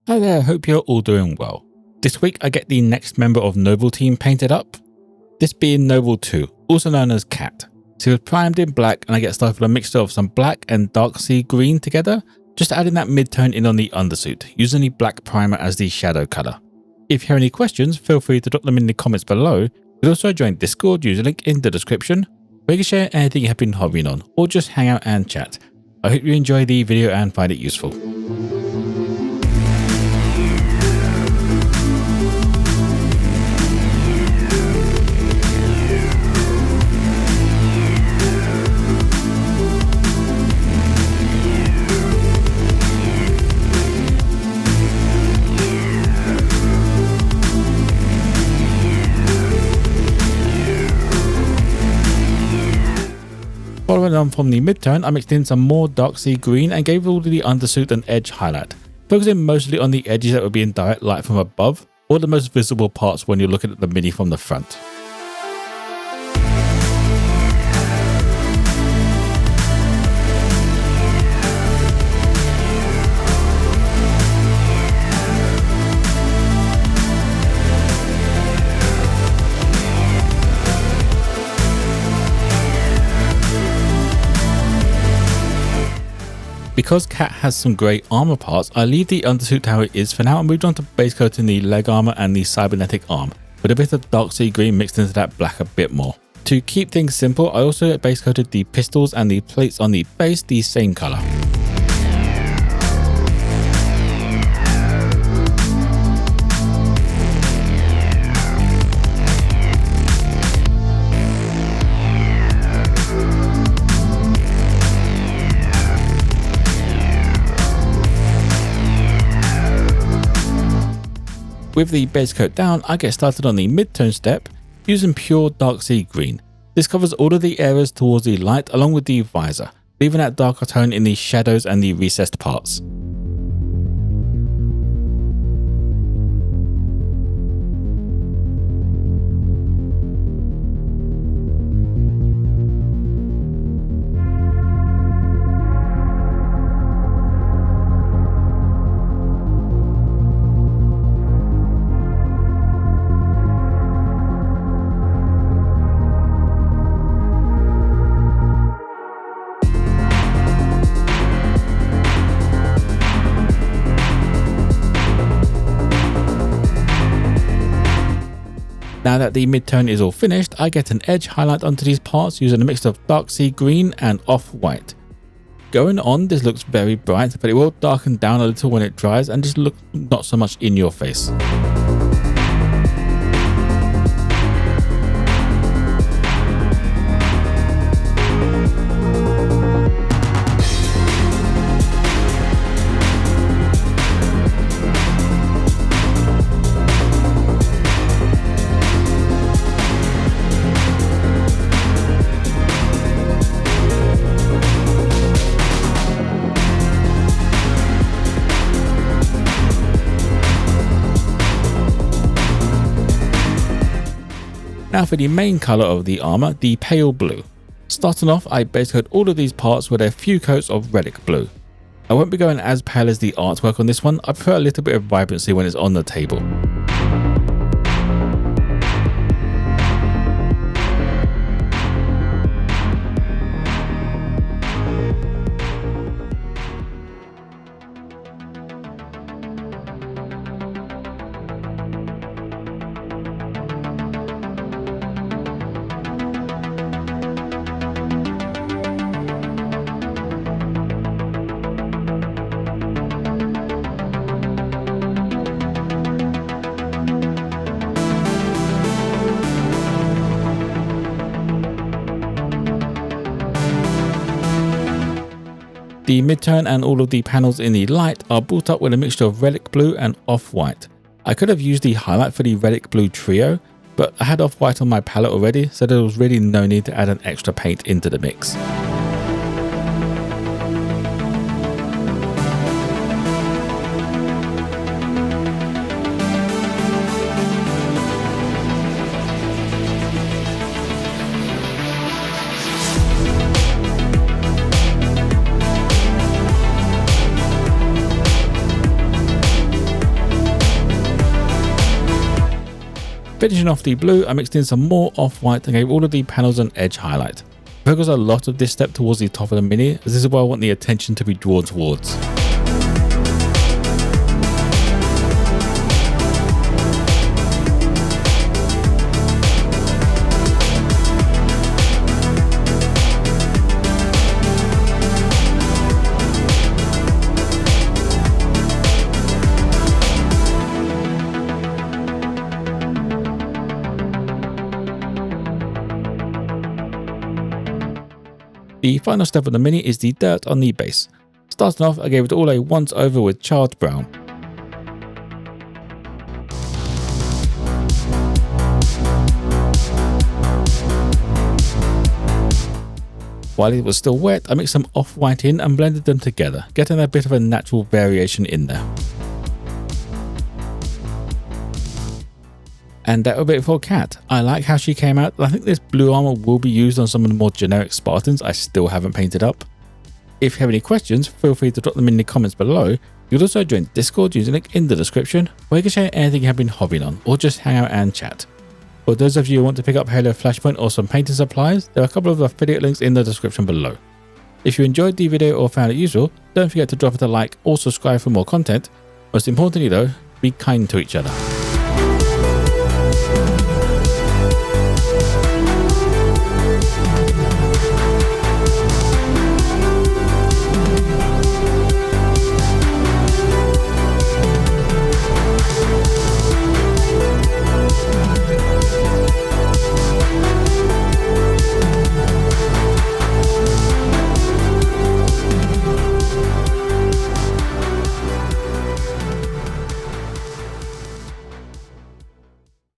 Hi there, hope you're all doing well. This week I get the next member of Noble team painted up. This being Noble 2, also known as Cat. So he was primed in black and I get started with a mixture of some black and dark sea green together, just adding that mid-tone in on the undersuit, using the black primer as the shadow colour. If you have any questions, feel free to drop them in the comments below. You can also join Discord, use a link in the description, where you can share anything you have been hobbying on, or just hang out and chat. I hope you enjoy the video and find it useful. Following on from the mid-tone, I mixed in some more dark sea green and gave all the undersuit an edge highlight, focusing mostly on the edges that would be in direct light from above, or the most visible parts when you're looking at the mini from the front. Because Cat has some great armor parts, I leave the undersuit how it is for now and moved on to base coating the leg armor and the cybernetic arm, with a bit of dark sea green mixed into that black a bit more. To keep things simple, I also base coated the pistols and the plates on the base the same color. With the base coat down, I get started on the mid-tone step using pure dark sea green. This covers all of the areas towards the light along with the visor, leaving that darker tone in the shadows and the recessed parts. Now that the mid-tone is all finished, I get an edge highlight onto these parts using a mix of dark sea green and off-white. Going on, this looks very bright, but it will darken down a little when it dries and just look not so much in your face. Now for the main colour of the armour, the pale blue. Starting off, I base coat all of these parts with a few coats of Relic blue. I won't be going as pale as the artwork on this one, I prefer a little bit of vibrancy when it's on the table. The mid-tone and all of the panels in the light are brought up with a mixture of Relic blue and off-white. I could have used the highlight for the Relic blue trio, but I had off-white on my palette already, so there was really no need to add an extra paint into the mix. Finishing off the blue, I mixed in some more Off-White and gave all of the panels an edge highlight. I focus a lot of this step towards the top of the Mini, as this is where I want the attention to be drawn towards. The final step of the Mini is the dirt on the base. Starting off, I gave it all a once over with charred brown. While it was still wet, I mixed some Off-White in and blended them together, getting a bit of a natural variation in there. And that will be it for Kat. I like how she came out. I think this blue armor will be used on some of the more generic Spartans I still haven't painted up. If you have any questions, feel free to drop them in the comments below. You'll also join Discord using the link in the description, where you can share anything you have been hobbying on, or just hang out and chat. For those of you who want to pick up Halo Flashpoint or some painting supplies, there are a couple of affiliate links in the description below. If you enjoyed the video or found it useful, don't forget to drop it a like or subscribe for more content. Most importantly though, be kind to each other.